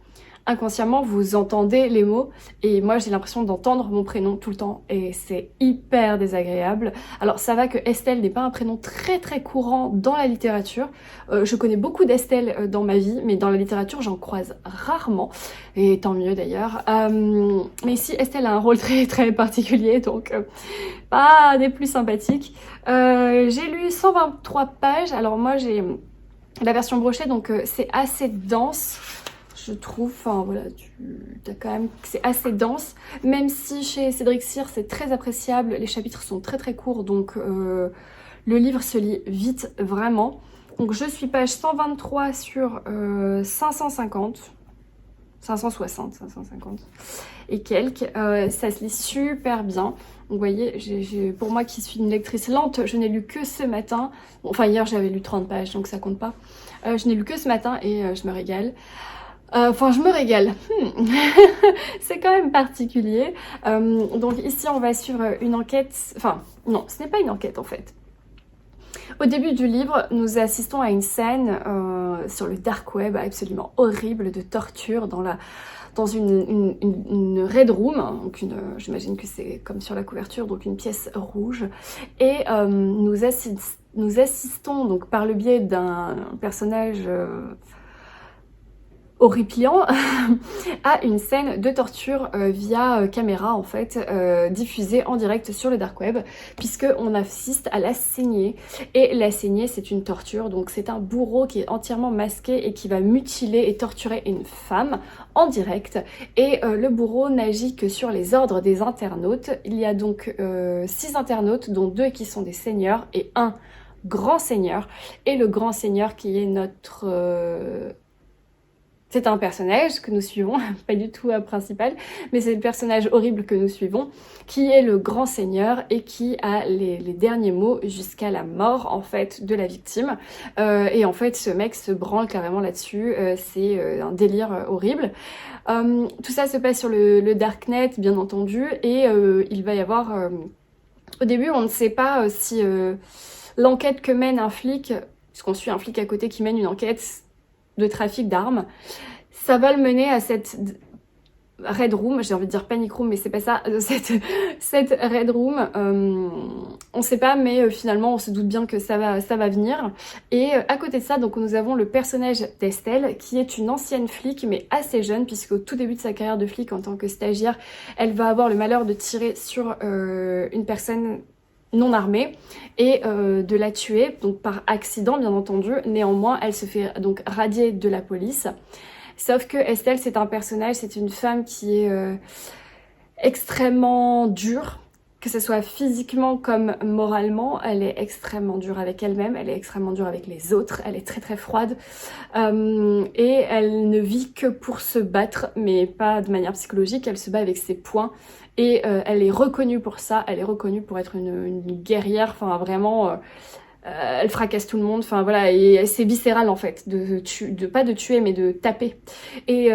inconsciemment vous entendez les mots, et moi j'ai l'impression d'entendre mon prénom tout le temps et c'est hyper désagréable. Alors ça va que Estelle n'est pas un prénom très très courant dans la littérature, je connais beaucoup d'Estelle dans ma vie, mais dans la littérature j'en croise rarement, et tant mieux d'ailleurs. Mais ici Estelle a un rôle très très particulier, donc pas des plus sympathiques. J'ai lu 123 pages, alors moi j'ai la version brochée, donc c'est assez dense, je trouve. Enfin voilà, t'as quand même, c'est assez dense, même si chez Cédric Cyr c'est très appréciable, les chapitres sont très très courts, donc le livre se lit vite vraiment. Donc je suis page 123 sur 550 et quelques, ça se lit super bien. Donc vous voyez, pour moi qui suis une lectrice lente, je n'ai lu que ce matin, enfin hier j'avais lu 30 pages donc ça compte pas, je n'ai lu que ce matin et je me régale. Enfin, je me régale. C'est quand même particulier. Donc ici, on va suivre une enquête. Enfin, non, ce n'est pas une enquête en fait. Au début du livre, nous assistons à une scène sur le dark web absolument horrible de torture dans une red room. Donc j'imagine que c'est comme sur la couverture, donc une pièce rouge. Et nous assistons donc par le biais d'un personnage horripilant à une scène de torture via caméra en fait, diffusée en direct sur le dark web, puisque on assiste à la saignée. Et la saignée, c'est une torture, donc c'est un bourreau qui est entièrement masqué et qui va mutiler et torturer une femme en direct, et le bourreau n'agit que sur les ordres des internautes. Il y a donc 6 internautes, dont 2 qui sont des seigneurs et un grand seigneur, et le grand seigneur qui est notre c'est un personnage que nous suivons, pas du tout principal, mais c'est le personnage horrible que nous suivons, qui est le grand seigneur et qui a les derniers mots jusqu'à la mort en fait de la victime. Et en fait ce mec se branle carrément là-dessus, c'est un délire horrible. Tout ça se passe sur le Darknet bien entendu, et il va y avoir... au début on ne sait pas si l'enquête que mène un flic, puisqu'on suit un flic à côté qui mène une enquête de trafic d'armes, ça va le mener à cette red room, j'ai envie de dire panic room, mais c'est pas ça, cette red room, on sait pas, mais finalement on se doute bien que ça va venir. Et à côté de ça, donc nous avons le personnage d'Estelle, qui est une ancienne flic, mais assez jeune, puisqu'au tout début de sa carrière de flic en tant que stagiaire, elle va avoir le malheur de tirer sur une personne non armée et de la tuer, donc par accident bien entendu. Néanmoins elle se fait donc radier de la police, sauf que Estelle c'est un personnage, c'est une femme qui est extrêmement dure, que ce soit physiquement comme moralement. Elle est extrêmement dure avec elle-même, elle est extrêmement dure avec les autres, elle est très très froide, et elle ne vit que pour se battre, mais pas de manière psychologique, elle se bat avec ses poings. Et elle est reconnue pour ça, elle est reconnue pour être une guerrière, enfin vraiment, elle fracasse tout le monde, enfin voilà, et c'est viscéral en fait, pas de tuer mais de taper. Et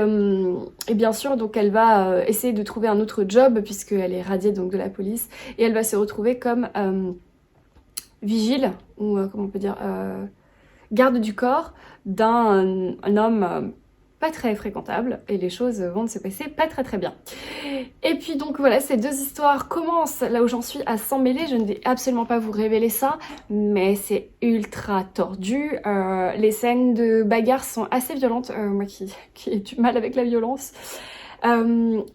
bien sûr, donc elle va essayer de trouver un autre job, puisqu'elle est radiée donc de la police, et elle va se retrouver comme vigile, ou comment on peut dire, garde du corps d'un homme pas très fréquentable, et les choses vont se passer pas très très bien. Et puis donc voilà, ces deux histoires commencent là où j'en suis à s'emmêler. Je ne vais absolument pas vous révéler ça, mais c'est ultra tordu. Les scènes de bagarre sont assez violentes, moi qui ai du mal avec la violence.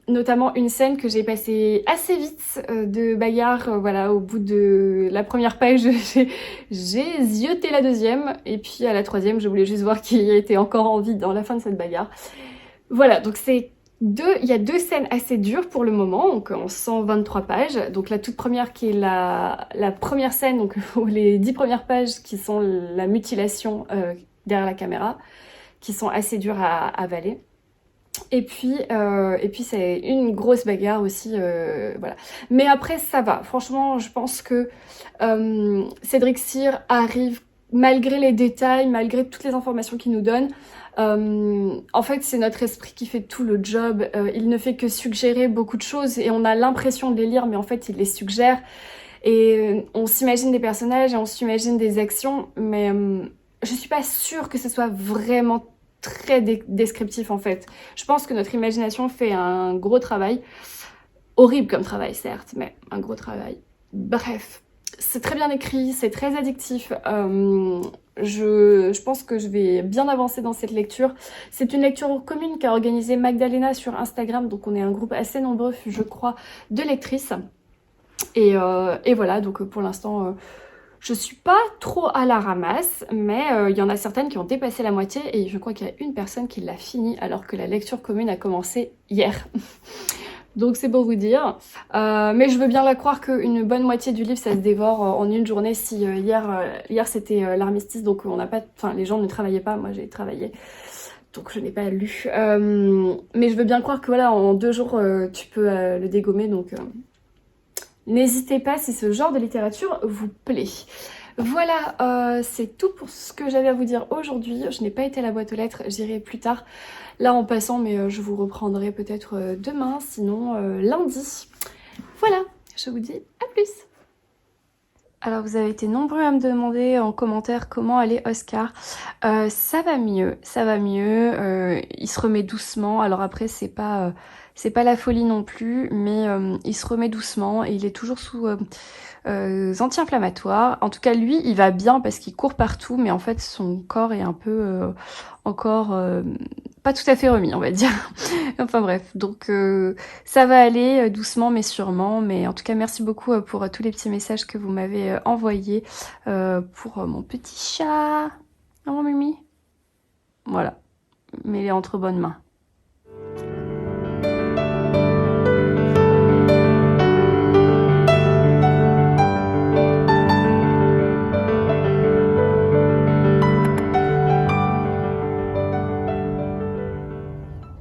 Notamment une scène que j'ai passée assez vite de bagarre, voilà, au bout de la première page j'ai zioté la deuxième, et puis à la troisième je voulais juste voir qui était encore en vie dans la fin de cette bagarre. Voilà, donc il y a 2 scènes assez dures pour le moment, donc en 123 pages. Donc la toute première qui est la première scène, donc les 10 premières pages qui sont la mutilation derrière la caméra, qui sont assez dures à avaler. Et puis c'est une grosse bagarre aussi, voilà. Mais après ça va, franchement je pense que Cédric Cyr arrive malgré les détails, malgré toutes les informations qu'il nous donne, en fait c'est notre esprit qui fait tout le job. Il ne fait que suggérer beaucoup de choses et on a l'impression de les lire, mais en fait il les suggère. Et on s'imagine des personnages et on s'imagine des actions, mais je suis pas sûre que ce soit vraiment très descriptif en fait. Je pense que notre imagination fait un gros travail. Horrible comme travail certes, mais un gros travail. Bref, c'est très bien écrit, c'est très addictif. Je pense que je vais bien avancer dans cette lecture. C'est une lecture commune qu'a organisée Magdalena sur Instagram, donc on est un groupe assez nombreux, je crois, de lectrices. Et voilà, donc pour l'instant, je suis pas trop à la ramasse, mais il y en a certaines qui ont dépassé la moitié et je crois qu'il y a une personne qui l'a fini alors que la lecture commune a commencé hier. Donc c'est pour vous dire. Mais je veux bien la croire qu'une bonne moitié du livre ça se dévore en une journée. Si hier c'était l'armistice, donc on n'a pas, enfin les gens ne travaillaient pas, moi j'ai travaillé. Donc je n'ai pas lu. Mais je veux bien croire que voilà, en 2 jours tu peux le dégommer, donc n'hésitez pas si ce genre de littérature vous plaît. Voilà, c'est tout pour ce que j'avais à vous dire aujourd'hui. Je n'ai pas été à la boîte aux lettres, j'irai plus tard. Là en passant, mais je vous reprendrai peut-être demain, sinon lundi. Voilà, je vous dis à plus. Alors vous avez été nombreux à me demander en commentaire comment allait Oscar. Ça va mieux, ça va mieux. Il se remet doucement. Alors après c'est pas la folie non plus, mais il se remet doucement et il est toujours sous anti-inflammatoires. En tout cas lui il va bien parce qu'il court partout, mais en fait son corps est un peu encore pas tout à fait remis on va dire. Enfin bref, donc ça va aller doucement mais sûrement. Mais en tout cas merci beaucoup pour tous les petits messages que vous m'avez envoyés pour mon petit chat. Oh mon Mimi. Voilà, mais il est entre bonnes mains.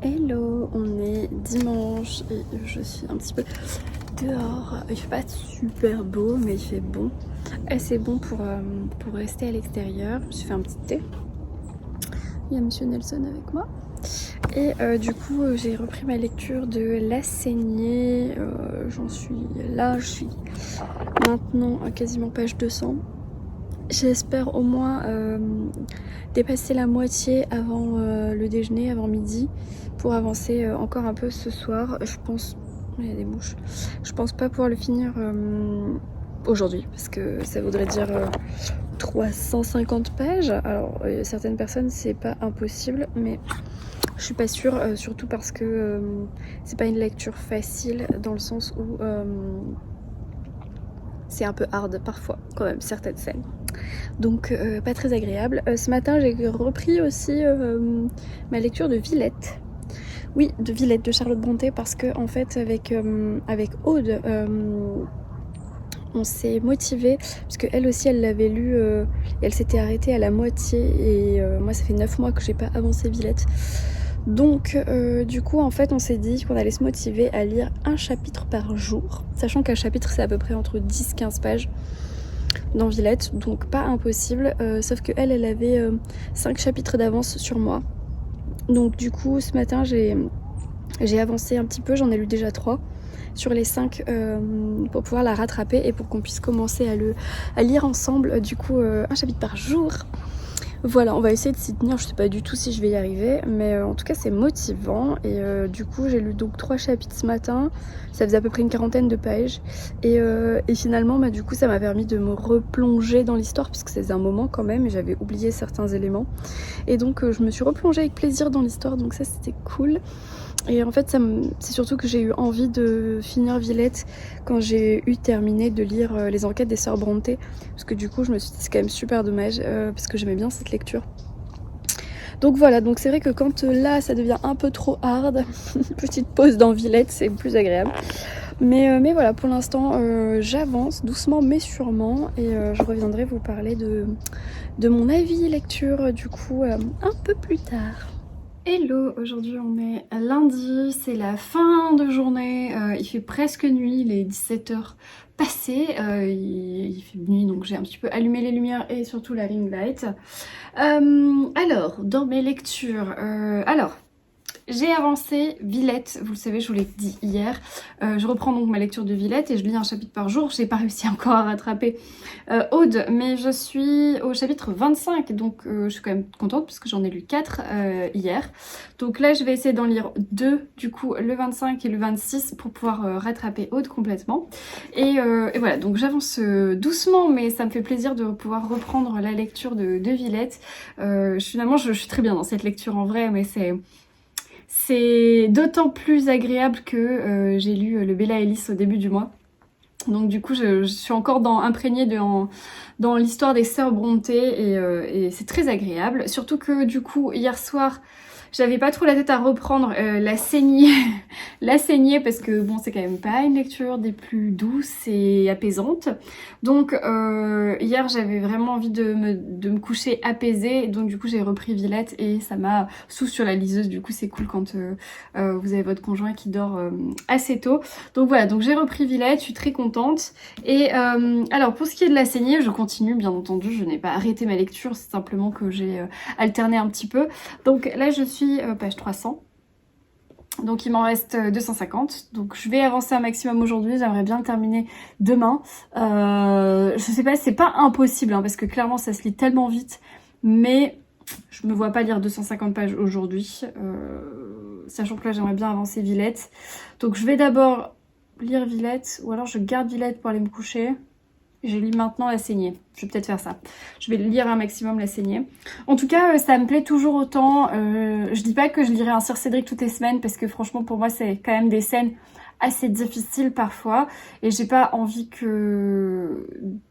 Hello, on est dimanche et je suis un petit peu dehors. Il fait pas super beau mais il fait bon. Assez bon pour rester à l'extérieur. Je me suis fait un petit thé. Il y a Monsieur Nelson avec moi. Et du coup j'ai repris ma lecture de La Saignée. J'en suis là, je suis maintenant à quasiment page 200. J'espère au moins dépasser la moitié avant le déjeuner, avant midi, pour avancer encore un peu ce soir. Je pense, il y a des mouches, je pense pas pouvoir le finir aujourd'hui, parce que ça voudrait dire 350 pages. Alors certaines personnes c'est pas impossible, mais je suis pas sûre, surtout parce que c'est pas une lecture facile, dans le sens où c'est un peu hard parfois, quand même, certaines scènes. Donc pas très agréable. Ce matin j'ai repris aussi ma lecture de Villette. Oui, de Villette de Charlotte Brontë, parce que en fait avec Aude on s'est motivé, parce qu'elle aussi elle l'avait lu et elle s'était arrêtée à la moitié, et moi ça fait 9 mois que j'ai pas avancé Villette. Donc du coup en fait on s'est dit qu'on allait se motiver à lire un chapitre par jour, sachant qu'un chapitre c'est à peu près entre 10-15 pages dans Villette, donc pas impossible, sauf que elle avait 5 chapitres d'avance sur moi. Donc du coup ce matin j'ai avancé un petit peu, j'en ai lu déjà 3 sur les 5 pour pouvoir la rattraper et pour qu'on puisse commencer à lire ensemble, du coup un chapitre par jour. Voilà, on va essayer de s'y tenir, je sais pas du tout si je vais y arriver, mais en tout cas c'est motivant. Et du coup j'ai lu donc 3 chapitres ce matin, ça faisait à peu près une 40aine de pages, et finalement du coup ça m'a permis de me replonger dans l'histoire, puisque ça faisait un moment quand même et j'avais oublié certains éléments, et donc je me suis replongée avec plaisir dans l'histoire, donc ça c'était cool. Et en fait c'est surtout que j'ai eu envie de finir Villette quand j'ai eu terminé de lire les enquêtes des sœurs Brontë, parce que du coup je me suis dit c'est quand même super dommage, parce que j'aimais bien cette lecture. Donc voilà, donc c'est vrai que quand là ça devient un peu trop hard, petite pause dans Villette, c'est plus agréable. Mais voilà, pour l'instant j'avance doucement mais sûrement, et je reviendrai vous parler de mon avis lecture du coup un peu plus tard. Hello, aujourd'hui on est lundi, c'est la fin de journée, il fait presque nuit, il est 17h passées, il fait nuit donc j'ai un petit peu allumé les lumières et surtout la ring light. Alors, dans mes lectures, j'ai avancé Villette, vous le savez, je vous l'ai dit hier. Je reprends donc ma lecture de Villette et je lis un chapitre par jour. J'ai pas réussi encore à rattraper Aude, mais je suis au chapitre 25, donc je suis quand même contente parce que j'en ai lu 4 hier. Donc là, je vais essayer d'en lire 2, du coup, le 25 et le 26 pour pouvoir rattraper Aude complètement. Et voilà, donc j'avance doucement, mais ça me fait plaisir de pouvoir reprendre la lecture de Villette. Finalement, je suis très bien dans cette lecture en vrai, mais c'est d'autant plus agréable que j'ai lu le Bella et Lys au début du mois. Donc du coup, je suis encore imprégnée dans l'histoire des sœurs Brontë et c'est très agréable. Surtout que du coup, hier soir, j'avais pas trop la tête à reprendre la saignée, la saignée parce que bon, c'est quand même pas une lecture des plus douces et apaisantes. Donc hier, j'avais vraiment envie de me coucher apaisée. Donc du coup, j'ai repris Villette et ça m'a sous sur la liseuse. Du coup, c'est cool quand vous avez votre conjoint qui dort assez tôt. Donc voilà, donc j'ai repris Villette, je suis très contente. Et alors pour ce qui est de la saignée, je continue bien entendu, je n'ai pas arrêté ma lecture, c'est simplement que j'ai alterné un petit peu. Donc là je suis page 300. Donc il m'en reste 250, donc je vais avancer un maximum aujourd'hui, j'aimerais bien le terminer demain. Je sais pas, c'est pas impossible hein, parce que clairement ça se lit tellement vite, mais je me vois pas lire 250 pages aujourd'hui, sachant que là j'aimerais bien avancer Villette. Donc je vais d'abord lire Villette, ou alors je garde Villette pour aller me coucher. Je lis maintenant la saignée. Je vais peut-être faire ça. Je vais lire un maximum la saignée. En tout cas, ça me plaît toujours autant. Je dis pas que je lirai un Sir Cédric toutes les semaines parce que franchement pour moi c'est quand même des scènes assez difficiles parfois et j'ai pas envie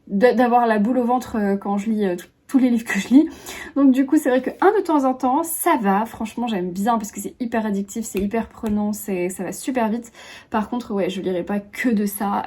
d'avoir la boule au ventre quand je lis tous les livres que je lis. Donc du coup c'est vrai que de temps en temps ça va, franchement j'aime bien parce que c'est hyper addictif, c'est hyper prenant, ça va super vite. Par contre ouais, je lirai pas que de ça.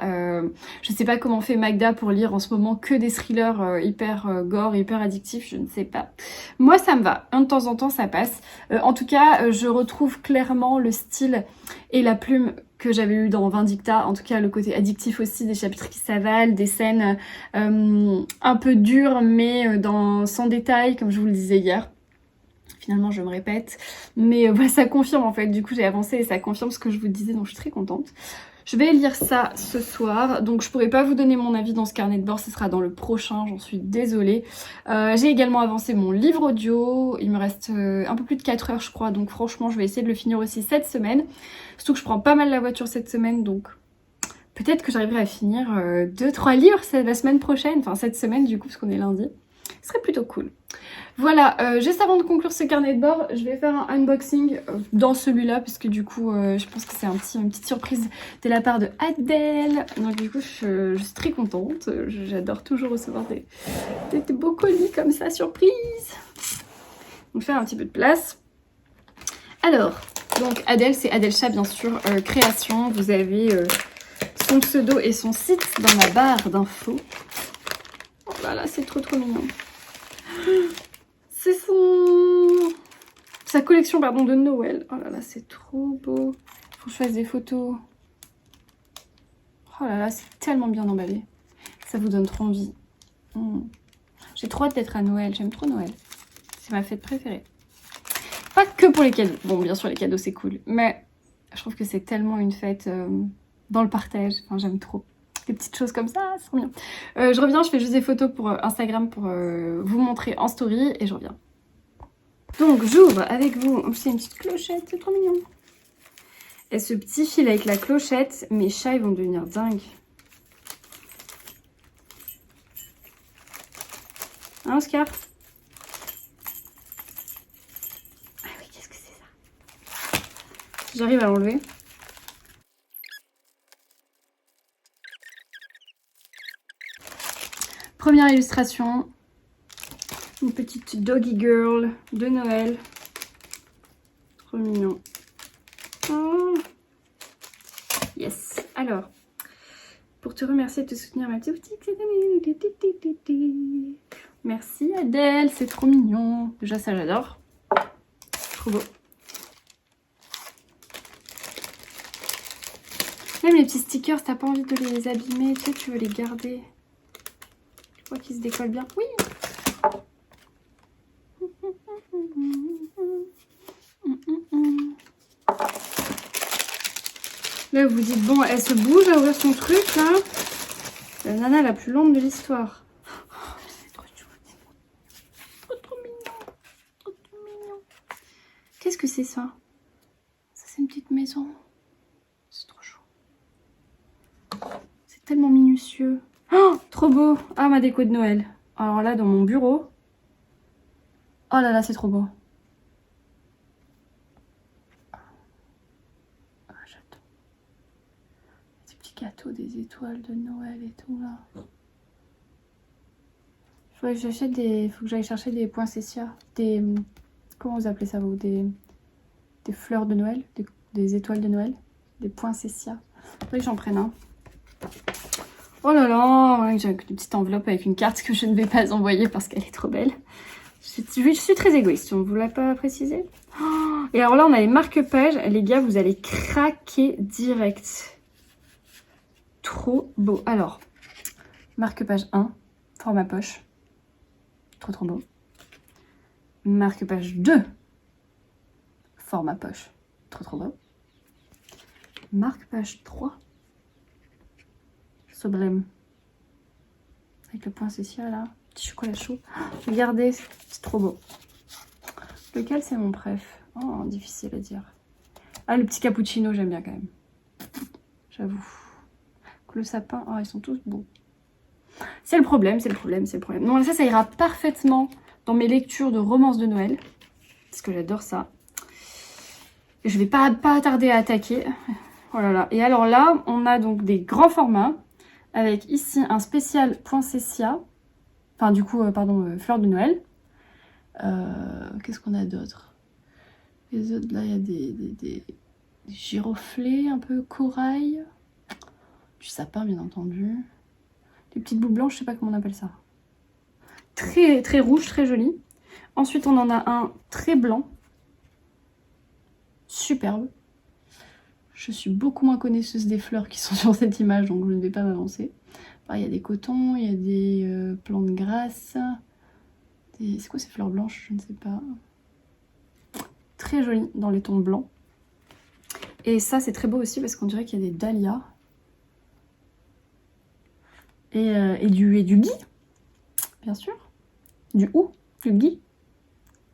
Je sais pas comment fait Magda pour lire en ce moment que des thrillers hyper gore, hyper addictifs, je ne sais pas. Moi ça me va, de temps en temps ça passe. En tout cas je retrouve clairement le style et la plume que j'avais eu dans Vindicta, en tout cas le côté addictif aussi, des chapitres qui s'avalent, des scènes un peu dures mais sans détail comme je vous le disais hier. Finalement je me répète, mais voilà, ça confirme en fait, du coup j'ai avancé et ça confirme ce que je vous disais, donc je suis très contente. Je vais lire ça ce soir, donc je pourrais pas vous donner mon avis dans ce carnet de bord, ce sera dans le prochain, j'en suis désolée. J'ai également avancé mon livre audio, il me reste un peu plus de 4 heures je crois, donc franchement je vais essayer de le finir aussi cette semaine. Surtout que je prends pas mal la voiture cette semaine, donc peut-être que j'arriverai à finir 2-3 livres la semaine prochaine, enfin cette semaine du coup parce qu'on est lundi. Ce serait plutôt cool. Voilà, juste avant de conclure ce carnet de bord, je vais faire un unboxing dans celui-là parce que du coup, je pense que c'est une petite surprise de la part de Adèle. Donc du coup, je suis très contente. J'adore toujours recevoir des beaux colis comme ça, surprise. Donc faire un petit peu de place. Alors, donc Adèle, c'est Adèle Chat bien sûr, création. Vous avez son pseudo et son site dans la barre d'infos. Oh là là, c'est trop mignon. C'est sa collection pardon, de Noël. Oh là là, c'est trop beau. Faut que je fasse des photos. Oh là là, c'est tellement bien emballé. Ça vous donne trop envie. J'ai trop hâte d'être à Noël. J'aime trop Noël. C'est ma fête préférée. Pas que pour les cadeaux. Bon, bien sûr, les cadeaux, c'est cool. Mais je trouve que c'est tellement une fête dans le partage. Enfin, j'aime trop. Des petites choses comme ça, c'est trop bien. Je reviens, je fais juste des photos pour Instagram pour vous montrer en story et je reviens. Donc j'ouvre avec vous, c'est une petite clochette, c'est trop mignon. Et ce petit fil avec la clochette, mes chats ils vont devenir dingues. Hein Oscar? Ah oui, qu'est-ce que c'est ça? J'arrive à l'enlever. Première illustration, une petite doggy girl de Noël. Trop mignon. Oh. Yes. Alors, pour te remercier de te soutenir ma petite boutique cette année. Merci Adèle, c'est trop mignon. Déjà ça j'adore. Trop beau. Même les petits stickers, t'as pas envie de les abîmer, tu sais, tu veux les garder. Je crois qu'ils se décollent bien. Oui. Là, vous dites, bon, elle se bouge à ouvrir son truc, là. La nana la plus lente de l'histoire. Oh, c'est trop chou. Trop mignon. Trop mignon. Qu'est-ce que c'est ça? Ça, c'est une petite maison. C'est trop chou. C'est tellement minutieux. Oh, trop beau. Ah, ma déco de Noël. Alors là, dans mon bureau. Oh là là, c'est trop beau. Gâteau des étoiles de Noël et tout là. Faudrait que j'achète des. Faut que j'aille chercher des poinsettias. Des. Comment vous appelez ça vous? Des fleurs de Noël, des étoiles de Noël. Des poinsettias. Faudrait que j'en prenne un. Oh là là, j'ai une petite enveloppe avec une carte que je ne vais pas envoyer parce qu'elle est trop belle. Je suis très égoïste, on ne vous l'a pas précisé. Oh, et alors là, on a les marque-pages. Les gars, vous allez craquer direct. Trop beau. Alors, marque-page 1, format poche. Trop beau. Marque-page 2, format poche. Trop beau. Marque-page 3, sublime. Avec le poinsettia là, petit chocolat chaud. Regardez, c'est trop beau. Lequel c'est mon préf? Oh, difficile à dire. Ah, le petit cappuccino, j'aime bien quand même. J'avoue. Le sapin, oh, ils sont tous beaux. C'est le problème. Non, ça ira parfaitement dans mes lectures de romances de Noël. Parce que j'adore ça. Je vais pas tarder à attaquer. Oh là là. Et alors là, on a donc des grands formats. Avec ici un spécial poinsettia. Enfin, du coup, fleurs de Noël. Qu'est-ce qu'on a d'autre? Les autres, là, il y a des giroflées un peu corail. Du sapin, bien entendu. Des petites boules blanches, je sais pas comment on appelle ça. Très, très rouge, très joli. Ensuite, on en a un très blanc. Superbe. Je suis beaucoup moins connaisseuse des fleurs qui sont sur cette image, donc je ne vais pas m'avancer. Il y a des cotons, il y a des plantes grasses. C'est quoi ces fleurs blanches? Je ne sais pas. Très joli dans les tons blancs. Et ça, c'est très beau aussi parce qu'on dirait qu'il y a des dahlias. Et du gui, bien sûr. Du gui.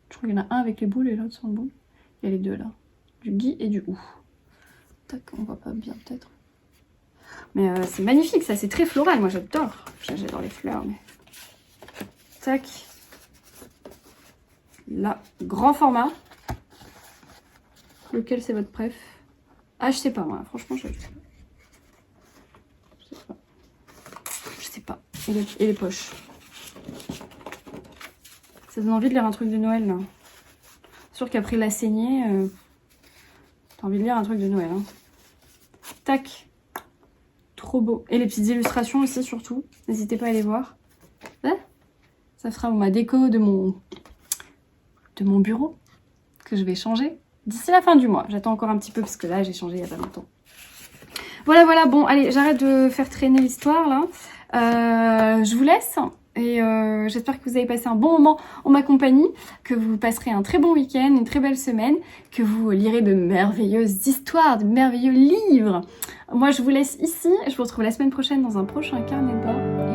Je crois qu'il y en a un avec les boules et l'autre sans boules. Il y a les deux là. Du gui et du hou. Tac, on voit pas bien peut-être. Mais c'est magnifique, ça, c'est très floral. Moi, j'adore. J'adore les fleurs. Mais... Tac. Là, grand format. Lequel c'est votre préf? Ah, je sais pas, moi. Franchement, je sais pas. Je sais pas. Et les poches. Ça donne envie de lire un truc de Noël, là. C'est sûr qu'après la saignée, t'as envie de lire un truc de Noël. Hein. Tac. Trop beau. Et les petites illustrations aussi, surtout. N'hésitez pas à les voir. Ouais. Ça fera ma déco de mon bureau que je vais changer d'ici la fin du mois. J'attends encore un petit peu parce que là, j'ai changé il n'y a pas longtemps. Voilà. Bon, allez, j'arrête de faire traîner l'histoire, là. Je vous laisse. Et j'espère que vous avez passé un bon moment en ma compagnie, que vous passerez un très bon week-end, une très belle semaine, que vous lirez de merveilleuses histoires, de merveilleux livres. Moi, je vous laisse ici. Je vous retrouve la semaine prochaine dans un prochain carnet de bord.